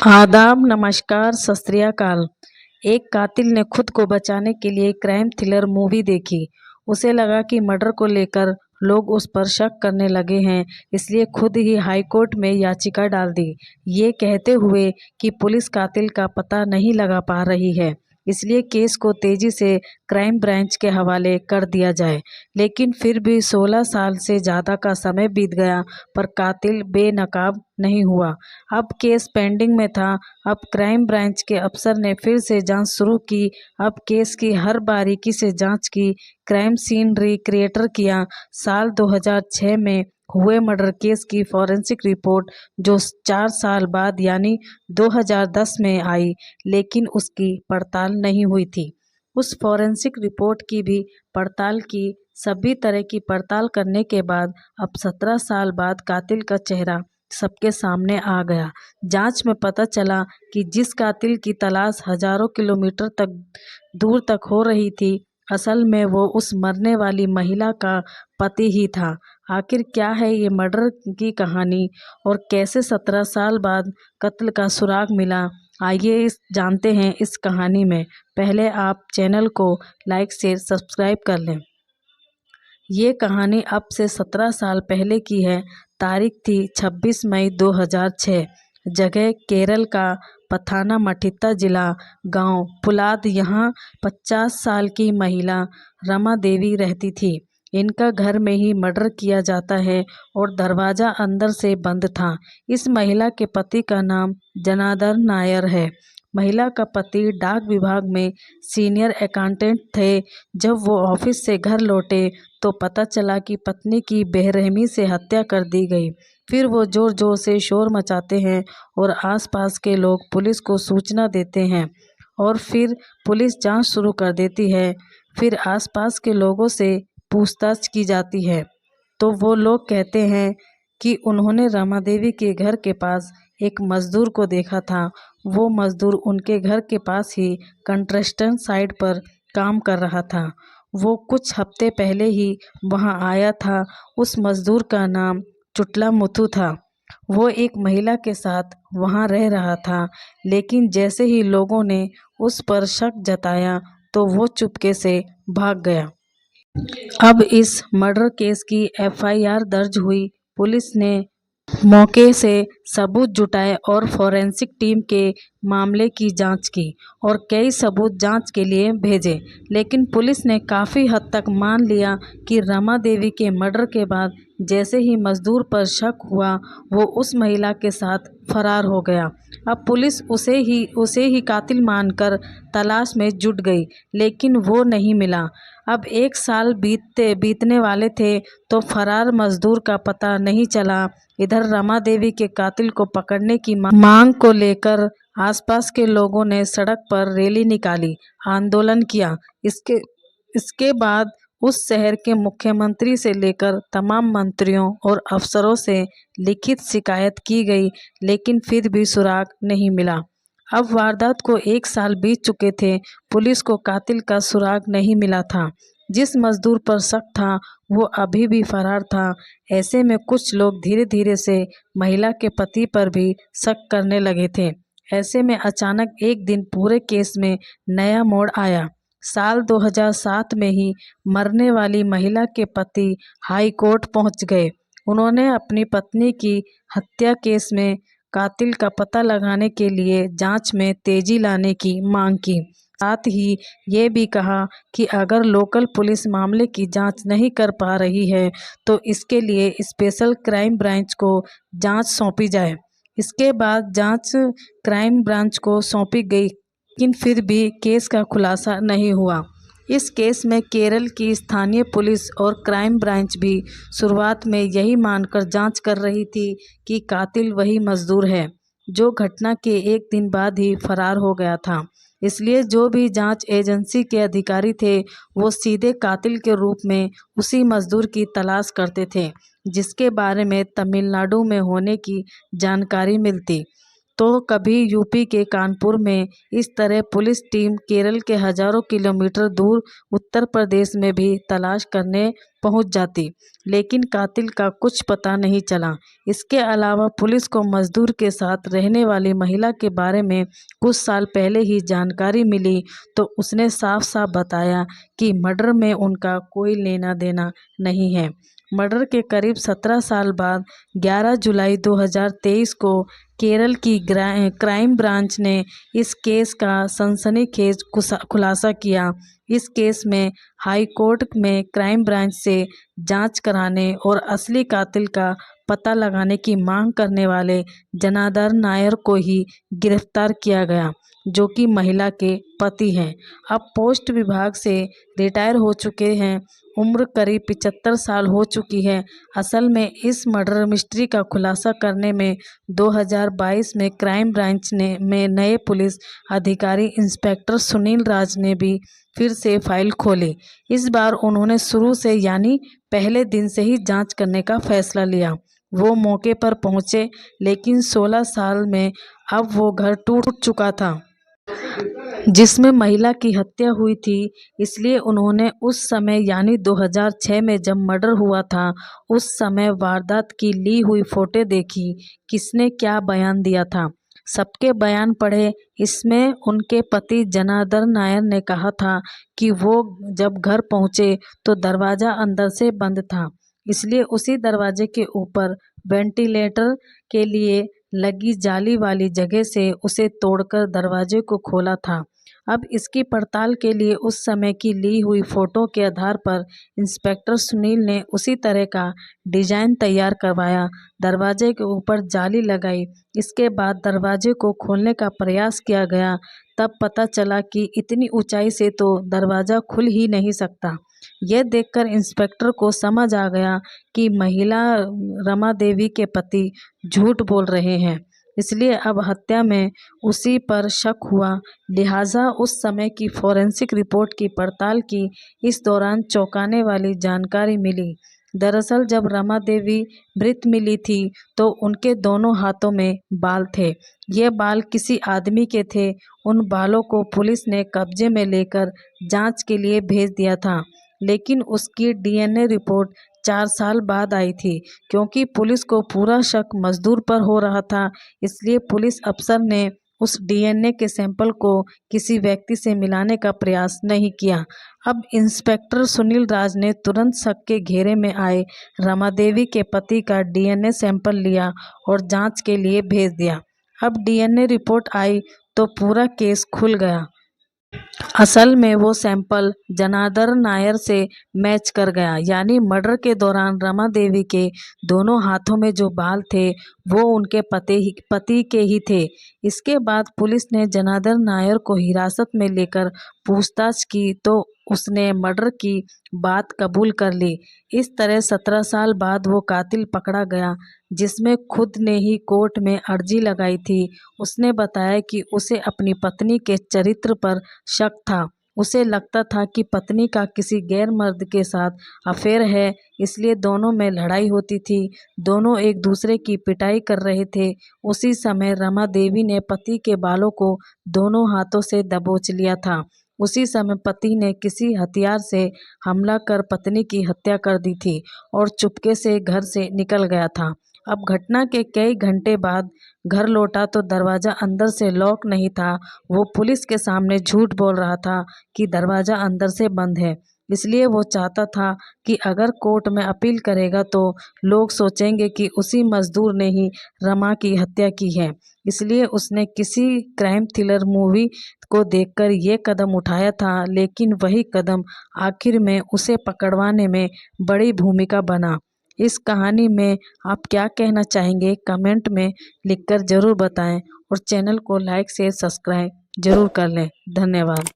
आदाब, नमस्कार, सत श्री अकाल। एक कातिल ने खुद को बचाने के लिए क्राइम थ्रिलर मूवी देखी। उसे लगा कि मर्डर को लेकर लोग उस पर शक करने लगे हैं, इसलिए खुद ही हाई कोर्ट में याचिका डाल दी, ये कहते हुए कि पुलिस कातिल का पता नहीं लगा पा रही है, इसलिए केस को तेजी से क्राइम ब्रांच के हवाले कर दिया जाए। लेकिन फिर भी 16 साल से ज़्यादा का समय बीत गया पर कातिल बेनकाब नहीं हुआ। अब केस पेंडिंग में था। अब क्राइम ब्रांच के अफसर ने फिर से जांच शुरू की। अब केस की हर बारीकी से जांच की, क्राइम सीन रिक्रिएटर किया। साल 2006 में हुए मर्डर केस की फॉरेंसिक रिपोर्ट जो 4 साल बाद यानी 2010 में आई, लेकिन उसकी पड़ताल नहीं हुई थी। उस फॉरेंसिक रिपोर्ट की भी पड़ताल की। सभी तरह की पड़ताल करने के बाद अब 17 साल बाद कातिल का चेहरा सबके सामने आ गया। जांच में पता चला कि जिस कातिल की तलाश हजारों किलोमीटर तक दूर तक हो रही थी, असल में वो उस मरने वाली महिला का पति ही था। आखिर क्या है ये मर्डर की कहानी और कैसे 17 साल बाद कत्ल का सुराग मिला, आइए जानते हैं इस कहानी में। पहले आप चैनल को लाइक शेयर सब्सक्राइब कर लें। ये कहानी अब से 17 साल पहले की है। तारीख थी 26 मई 2006। जगह केरल का पथानामथिट्टा जिला, गांव पुलाद। यहाँ 50 साल की महिला रमा देवी रहती थी। इनका घर में ही मर्डर किया जाता है और दरवाज़ा अंदर से बंद था। इस महिला के पति का नाम जनार्दन नायर है। महिला का पति डाक विभाग में सीनियर अकाउंटेंट थे। जब वो ऑफिस से घर लौटे तो पता चला कि पत्नी की बेरहमी से हत्या कर दी गई। फिर वो जोर जोर से शोर मचाते हैं और आसपास के लोग पुलिस को सूचना देते हैं और फिर पुलिस जांच शुरू कर देती है। फिर आसपास के लोगों से पूछताछ की जाती है तो वो लोग कहते हैं कि उन्होंने रमा देवी के घर के पास एक मजदूर को देखा था। वो मजदूर उनके घर के पास ही कंस्ट्रक्शन साइट पर काम कर रहा था। वो कुछ हफ्ते पहले ही वहां आया था। उस मजदूर का नाम चुटला मुथु था। वो एक महिला के साथ वहां रह रहा था, लेकिन जैसे ही लोगों ने उस पर शक जताया तो वो चुपके से भाग गया। अब इस मर्डर केस की एफआईआर दर्ज हुई। पुलिस ने मौके से सबूत जुटाए और फॉरेंसिक टीम के मामले की जांच की और कई सबूत जांच के लिए भेजे। लेकिन पुलिस ने काफ़ी हद तक मान लिया कि रमा देवी के मर्डर के बाद जैसे ही मजदूर पर शक हुआ, वो उस महिला के साथ फरार हो गया। अब पुलिस उसे ही कातिल मानकर तलाश में जुट गई, लेकिन वो नहीं मिला। अब 1 साल बीतने वाले थे तो फरार मजदूर का पता नहीं चला। इधर रमा देवी के कातिल को पकड़ने की मांग को लेकर आसपास के लोगों ने सड़क पर रैली निकाली, आंदोलन किया। इसके बाद उस शहर के मुख्यमंत्री से लेकर तमाम मंत्रियों और अफसरों से लिखित शिकायत की गई, लेकिन फिर भी सुराग नहीं मिला। अब वारदात को 1 साल बीत चुके थे। पुलिस को कातिल का सुराग नहीं मिला था। जिस मजदूर पर शक था वो अभी भी फरार था। ऐसे में कुछ लोग धीरे धीरे से महिला के पति पर भी शक करने लगे थे। ऐसे में अचानक एक दिन पूरे केस में नया मोड़ आया। साल 2007 में ही मरने वाली महिला के पति हाई कोर्ट पहुंच गए। उन्होंने अपनी पत्नी की हत्या केस में कातिल का पता लगाने के लिए जांच में तेजी लाने की मांग की। साथ ही ये भी कहा कि अगर लोकल पुलिस मामले की जांच नहीं कर पा रही है तो इसके लिए स्पेशल क्राइम ब्रांच को जांच सौंपी जाए। इसके बाद जांच क्राइम ब्रांच को सौंपी गई, लेकिन फिर भी केस का खुलासा नहीं हुआ। इस केस में केरल की स्थानीय पुलिस और क्राइम ब्रांच भी शुरुआत में यही मानकर जांच कर रही थी कि कातिल वही मजदूर है जो घटना के एक दिन बाद ही फरार हो गया था। इसलिए जो भी जांच एजेंसी के अधिकारी थे वो सीधे कातिल के रूप में उसी मजदूर की तलाश करते थे जिसके बारे में तमिलनाडु में होने की जानकारी मिलती। तो कभी यूपी के कानपुर में इस तरह पुलिस टीम केरल के हजारों किलोमीटर दूर उत्तर प्रदेश में भी तलाश करने पहुंच जाती, लेकिन कातिल का कुछ पता नहीं चला। इसके अलावा पुलिस को मजदूर के साथ रहने वाली महिला के बारे में कुछ साल पहले ही जानकारी मिली, तो उसने साफ साफ बताया कि मर्डर में उनका कोई लेना देना नहीं है। मर्डर के करीब 17 साल बाद 11 जुलाई 2023 को केरल की क्राइम ब्रांच ने इस केस का सनसनीखेज खुलासा किया। इस केस में हाई कोर्ट में क्राइम ब्रांच से जांच कराने और असली कातिल का पता लगाने की मांग करने वाले जनार्दन नायर को ही गिरफ्तार किया गया, जो कि महिला के पति हैं। अब पोस्ट विभाग से रिटायर हो चुके हैं। उम्र करीब 75 साल हो चुकी है। असल में इस मर्डर मिस्ट्री का खुलासा करने में 2022 में क्राइम ब्रांच में नए पुलिस अधिकारी इंस्पेक्टर सुनील राज ने भी फिर से फाइल खोली। इस बार उन्होंने शुरू से यानी पहले दिन से ही जांच करने का फैसला लिया। वो मौके पर पहुंचे, लेकिन 16 साल में अब वो घर टूट चुका था जिसमें महिला की हत्या हुई थी। इसलिए उन्होंने उस समय यानी 2006 में जब मर्डर हुआ था, उस समय वारदात की ली हुई फोटो देखी, किसने क्या बयान दिया था। सबके बयान पढ़े। इसमें उनके पति जनार्दन नायर ने कहा था कि वो जब घर पहुंचे तो दरवाज़ा अंदर से बंद था, इसलिए उसी दरवाजे के ऊपर वेंटिलेटर के लिए लगी जाली वाली जगह से उसे तोड़कर दरवाजे को खोला था। अब इसकी पड़ताल के लिए उस समय की ली हुई फोटो के आधार पर इंस्पेक्टर सुनील ने उसी तरह का डिजाइन तैयार करवाया, दरवाजे के ऊपर जाली लगाई। इसके बाद दरवाजे को खोलने का प्रयास किया गया। तब पता चला कि इतनी ऊंचाई से तो दरवाज़ा खुल ही नहीं सकता। यह देखकर इंस्पेक्टर को समझ आ गया कि महिला रमा देवी के पति झूठ बोल रहे हैं, इसलिए अब हत्या में उसी पर शक हुआ। लिहाजा उस समय की फॉरेंसिक रिपोर्ट की पड़ताल की। इस दौरान चौंकाने वाली जानकारी मिली। दरअसल जब रमा देवी मृत मिली थी तो उनके दोनों हाथों में बाल थे। ये बाल किसी आदमी के थे। उन बालों को पुलिस ने कब्जे में लेकर जांच के लिए भेज दिया था, लेकिन उसकी डीएनए रिपोर्ट 4 साल बाद आई थी। क्योंकि पुलिस को पूरा शक मजदूर पर हो रहा था, इसलिए पुलिस अफसर ने उस डीएनए के सैंपल को किसी व्यक्ति से मिलाने का प्रयास नहीं किया। अब इंस्पेक्टर सुनील राज ने तुरंत शक के घेरे में आए रमा देवी के पति का डीएनए सैंपल लिया और जांच के लिए भेज दिया। अब डीएनए रिपोर्ट आई तो पूरा केस खुल गया। असल में वो सैंपल जनार्दन नायर से मैच कर गया, यानी मर्डर के दौरान रमा देवी के दोनों हाथों में जो बाल थे वो उनके पति के ही थे। इसके बाद पुलिस ने जनार्दन नायर को हिरासत में लेकर पूछताछ की तो उसने मर्डर की बात कबूल कर ली। इस तरह 17 साल बाद वो कातिल पकड़ा गया, जिसमें खुद ने ही कोर्ट में अर्जी लगाई थी। उसने बताया कि उसे अपनी पत्नी के चरित्र पर शक था। उसे लगता था कि पत्नी का किसी गैर मर्द के साथ अफेयर है, इसलिए दोनों में लड़ाई होती थी। दोनों एक दूसरे की पिटाई कर रहे थे। उसी समय रमा देवी ने पति के बालों को दोनों हाथों से दबोच लिया था। उसी समय पति ने किसी हथियार से हमला कर पत्नी की हत्या कर दी थी और चुपके से घर से निकल गया था। अब घटना के कई घंटे बाद घर लौटा तो दरवाज़ा अंदर से लॉक नहीं था। वो पुलिस के सामने झूठ बोल रहा था कि दरवाज़ा अंदर से बंद है, इसलिए वो चाहता था कि अगर कोर्ट में अपील करेगा तो लोग सोचेंगे कि उसी मजदूर ने ही रमा की हत्या की है। इसलिए उसने किसी क्राइम थ्रिलर मूवी को देखकर ये कदम उठाया था, लेकिन वही कदम आखिर में उसे पकड़वाने में बड़ी भूमिका बना। इस कहानी में आप क्या कहना चाहेंगे, कमेंट में लिखकर ज़रूर बताएं और चैनल को लाइक शेयर सब्सक्राइब ज़रूर कर लें। धन्यवाद।